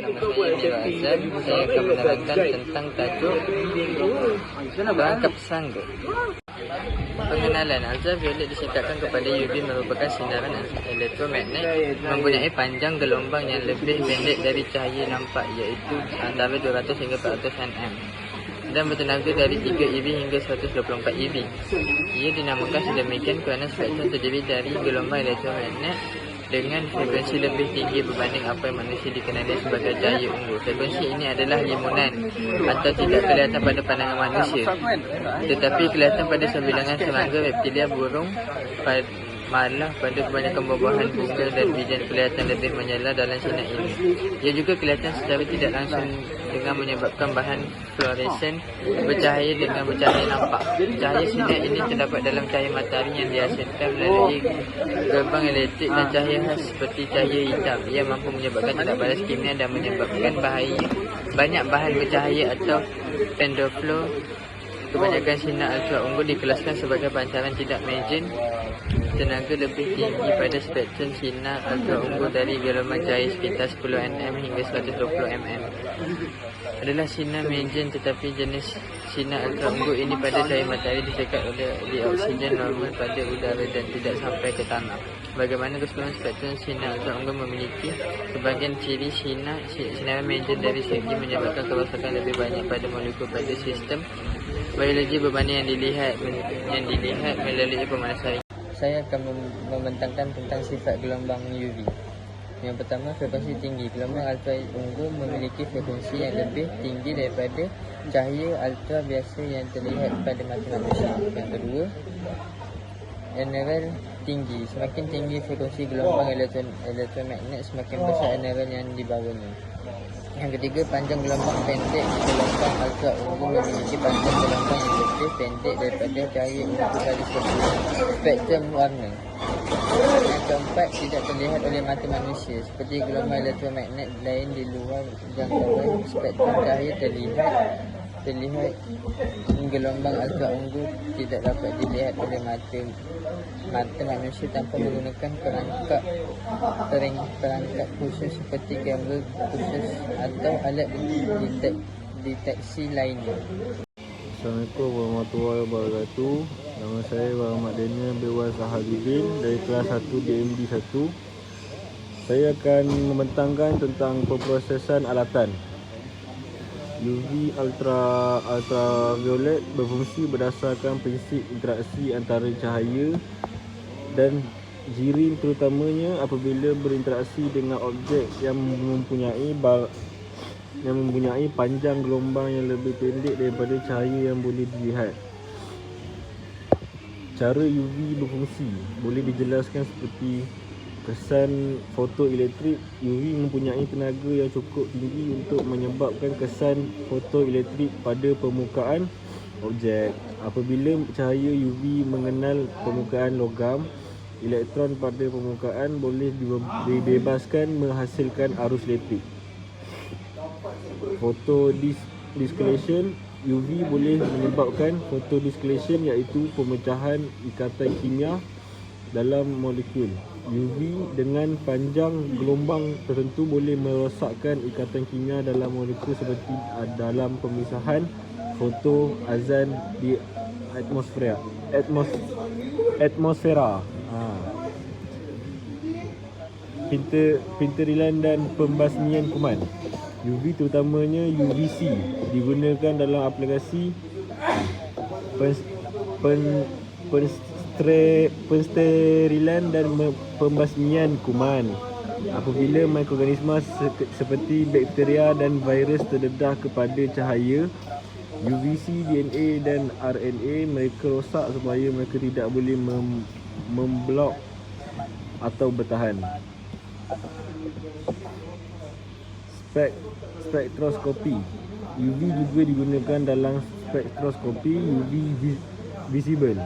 nama saya Nero Azan. Saya akan menerangkan tentang tajuk perangkap sanggup. Pengenalan, ultraviolet disingkatkan kepada UV merupakan sinaran elektromagnet mempunyai panjang gelombang yang lebih pendek dari cahaya nampak, iaitu antara 200 hingga 400 nm dan bertenaga dari 3 eV hingga 124 eV. Ia dinamakan sedemikian kerana spektrum terdiri dari gelombang elektromagnet dengan frekuensi lebih tinggi berbanding apa yang manusia dikenali sebagai cahaya ungu. Frekuensi ini adalah limunan atau tidak kelihatan pada pandangan manusia, tetapi kelihatan pada sebilangan serangga, reptilia, burung, malah pada kebanyakan buah-buahan, bunga dan bijan kelihatan lebih menyala dalam sinar ini. Ia juga kelihatan secara tidak langsung dengan menyebabkan bahan fluoresen bercahaya dengan bercahaya nampak. Cahaya sinar ini terdapat dalam cahaya matahari yang dihasilkan melalui gerbang elektrik dan cahaya khas seperti cahaya hitam. Ia mampu menyebabkan tidak balas kimia dan menyebabkan bahaya. Banyak bahan bercahaya atau pendoflow. Kebanyakan sinar ultra ungu dikelaskan sebagai pancaran tidak mejen tenaga lebih tinggi pada spektrum sinar ultra ungu dari gelombang cahaya sekitar 10 nm hingga 120 mm. Adalah sinar mejen, tetapi jenis sinar ultra ungu ini pada cahaya matahari disekat oleh oksigen normal pada udara dan tidak sampai ke tanah. Bagaimana keseluruhan spektrum sinar ultra ungu memiliki sebagian ciri sinar mejen dari segi menyebabkan kerosakan lebih banyak pada molekul pada sistem biologi berbanding yang dilihat melalui pemanasan. Saya akan membentangkan tentang sifat gelombang UV. Yang pertama, frekuensi tinggi. Gelombang ultra ungu memiliki frekuensi yang lebih tinggi daripada cahaya ultra biasa yang terlihat pada mata manusia. Yang kedua, enerel tinggi. Semakin tinggi frekuensi gelombang elektromagnet, semakin besar enerel yang dibawanya. Yang ketiga, panjang gelombang pendek. Gelombang ultra ungu memiliki panjang gelombang yang lebih pendek daripada cahaya ungu pada spektrum warna. Yang keempat, tidak terlihat oleh mata manusia. Seperti gelombang elektromagnet lain di luar jangkauan spektrum cahaya terlihat gelombang ultra ungu tidak dapat dilihat oleh mata manusia tanpa menggunakan perangkat khusus seperti kamera khusus atau alat deteksi lainnya. Assalamualaikum warahmatullahi wabarakatuh. Nama saya Muhammad Daniel Bewan Sahaduddin dari kelas 1 DMD 1. Saya akan membentangkan tentang pemprosesan alatan. UV ultraviolet berfungsi berdasarkan prinsip interaksi antara cahaya dan jirim, terutamanya apabila berinteraksi dengan objek yang mempunyai panjang gelombang yang lebih pendek daripada cahaya yang boleh dilihat. Cara UV berfungsi boleh dijelaskan seperti kesan fotoelektrik. UV mempunyai tenaga yang cukup tinggi untuk menyebabkan kesan fotoelektrik pada permukaan objek. Apabila cahaya UV mengenal permukaan logam, elektron pada permukaan boleh dibebaskan menghasilkan arus elektrik. Photodiscretion. UV boleh menyebabkan photodiscretion, iaitu pemecahan ikatan kimia dalam molekul. UV dengan panjang gelombang tertentu boleh merosakkan ikatan kimia dalam molekul seperti dalam pemisahan fotoazan di atmosfera. Pinterilan dan pembasmian kuman. UV terutamanya UVC digunakan dalam aplikasi pensterilan dan pembasmian kuman. Apabila mikroorganisma seperti bakteria dan virus terdedah kepada cahaya UVC, DNA dan RNA mereka rosak supaya mereka tidak boleh memblok atau bertahan. Spektroskopi. UV juga digunakan dalam spektroskopi UV visible,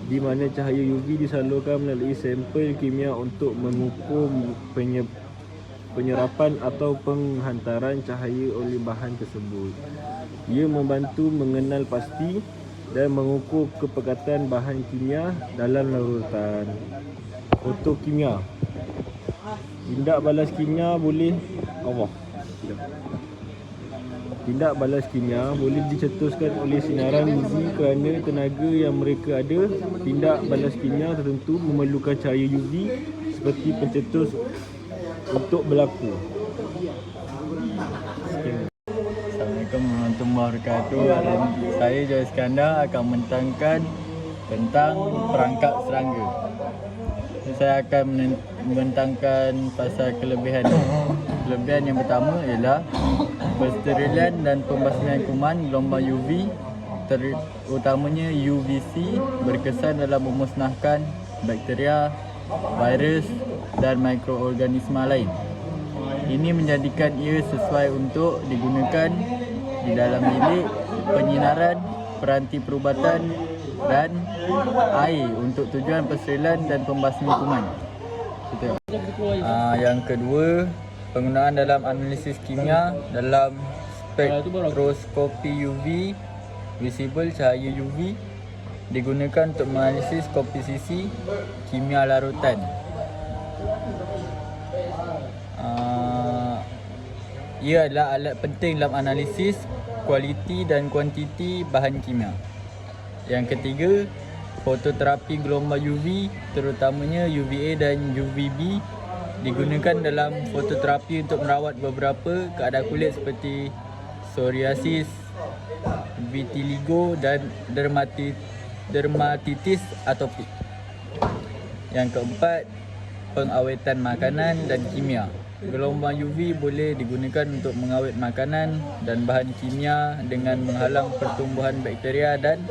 di mana cahaya UV disalurkan melalui sampel kimia untuk mengukur penyerapan atau penghantaran cahaya oleh bahan tersebut. Ia membantu mengenal pasti dan mengukur kepekatan bahan kimia dalam larutan. Fotokimia. Tindak balas kimia boleh Tindak balas kimia boleh dicetuskan oleh sinaran UV kerana tenaga yang mereka ada. Tindak balas kimia tertentu memerlukan cahaya UV seperti pencetus untuk berlaku. Assalamualaikum warahmatullahi wabarakatuh. Saya Joy Iskandar akan menerangkan tentang perangkap serangga. Saya akan membentangkan pasal kelebihan. Kelebihan yang pertama ialah persterilan dan pembasmian kuman gelombang UV, terutamanya UVC, berkesan dalam memusnahkan bakteria, virus dan mikroorganisma lain. Ini menjadikan ia sesuai untuk digunakan di dalam bilik, penyinaran, peranti perubatan dan air untuk tujuan perserilan dan pembasmian kuman. Yang kedua, penggunaan dalam analisis kimia dalam spektroskopi UV, visible cahaya UV digunakan untuk menganalisis komposisi kimia larutan. Ia adalah alat penting dalam analisis kualiti dan kuantiti bahan kimia. Yang ketiga, fototerapi gelombang UV, terutamanya UVA dan UVB, digunakan dalam fototerapi untuk merawat beberapa keadaan kulit seperti psoriasis, vitiligo dan dermatitis atopik. Yang keempat, pengawetan makanan dan kimia. Gelombang UV boleh digunakan untuk mengawet makanan dan bahan kimia dengan menghalang pertumbuhan bakteria dan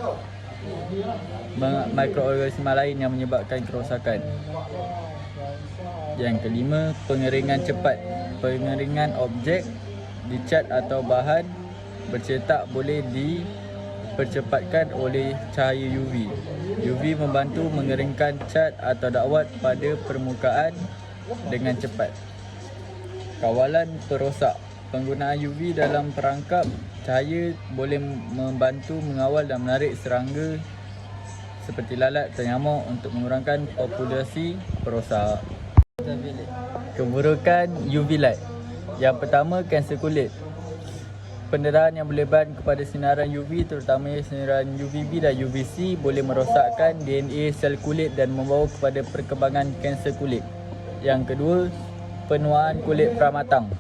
mikroorganisma lain yang menyebabkan kerosakan. Yang kelima, pengeringan cepat. Pengeringan objek, dicat atau bahan bercetak boleh dipercepatkan oleh cahaya UV. UV membantu mengeringkan cat atau dakwat pada permukaan dengan cepat. Kawalan perosak. Penggunaan UV dalam perangkap cahaya boleh membantu mengawal dan menarik serangga seperti lalat dan nyamuk untuk mengurangkan populasi perosak. Keburukan UV light. Yang pertama, kanser kulit. Pendarahan yang berlebihan kepada sinaran UV, terutamanya sinaran UVB dan UVC, boleh merosakkan DNA sel kulit dan membawa kepada perkembangan kanser kulit. Yang kedua, penuaan kulit pramatang.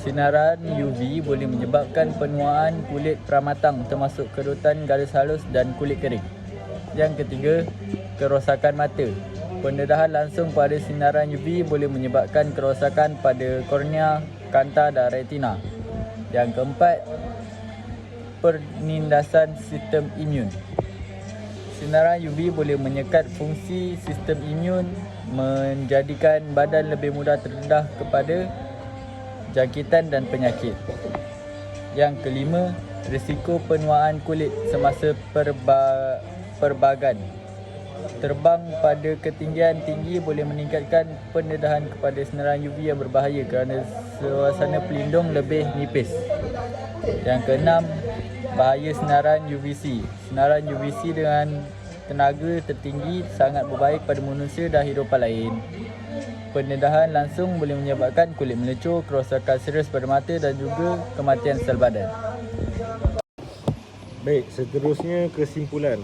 Sinaran UV boleh menyebabkan penuaan kulit pramatang termasuk kerutan garis halus dan kulit kering. Yang ketiga, kerosakan mata. Pendedahan langsung pada sinaran UV boleh menyebabkan kerosakan pada kornea, kanta dan retina. Yang keempat, penindasan sistem imun. Sinaran UV boleh menyekat fungsi sistem imun, menjadikan badan lebih mudah terdedah kepada jangkitan dan penyakit. Yang kelima, risiko penuaan kulit semasa perbagan. Terbang pada ketinggian tinggi boleh meningkatkan pendedahan kepada sinaran UV yang berbahaya kerana suasana pelindung lebih nipis. Yang keenam, bahaya sinaran UVC. Sinaran UVC dengan tenaga tertinggi sangat berbahaya pada manusia dan hidupan lain. Pendedahan langsung boleh menyebabkan kulit melecur, kerosakan serius pada mata dan juga kematian sel badan. Baik, seterusnya kesimpulan.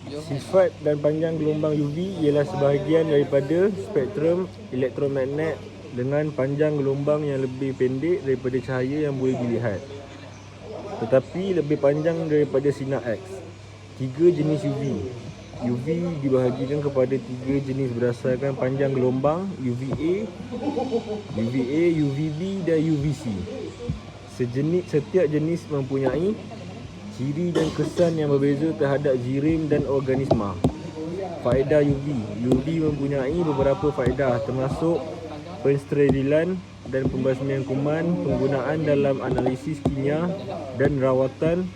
Sifat dan panjang gelombang UV ialah sebahagian daripada spektrum elektromagnet dengan panjang gelombang yang lebih pendek daripada cahaya yang boleh dilihat, tetapi lebih panjang daripada sinar X. 3 jenis UV. UV dibahagikan kepada 3 jenis berdasarkan panjang gelombang: UVA, UVB dan UVC. Setiap jenis mempunyai ciri dan kesan yang berbeza terhadap jirim dan organisma. Faedah UV. UV mempunyai beberapa faedah termasuk pensterilan dan pembasmian kuman, penggunaan dalam analisis kimia dan rawatan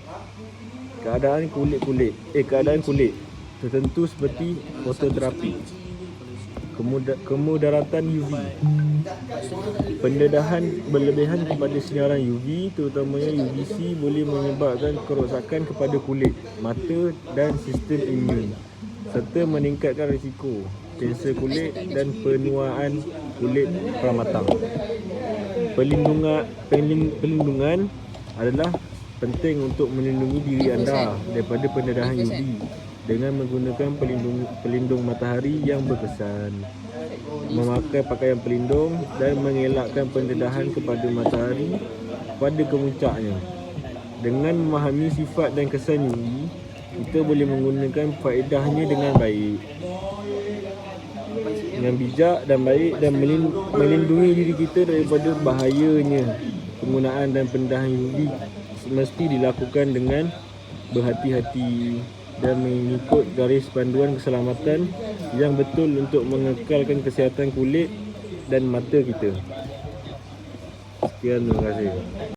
keadaan kulit tertentu seperti fototerapi. Kemudaratan UV. Pendedahan berlebihan kepada sinaran UV, terutamanya UVC, boleh menyebabkan kerosakan kepada kulit, mata dan sistem imun, serta meningkatkan risiko kanser kulit dan penuaan kulit pramatang. Pelindungan adalah penting untuk melindungi diri anda daripada pendedahan UV dengan menggunakan pelindung matahari yang berkesan, memakai pakaian pelindung dan mengelakkan pendedahan kepada matahari pada kemuncaknya. Dengan memahami sifat dan kesan UV, kita boleh menggunakan faedahnya dengan baik, dengan bijak dan baik, dan melindungi diri kita daripada bahayanya penggunaan dan pendedahan UV. Mesti dilakukan dengan berhati-hati dan mengikut garis panduan keselamatan yang betul untuk mengekalkan kesihatan kulit dan mata kita. Sekian, terima kasih.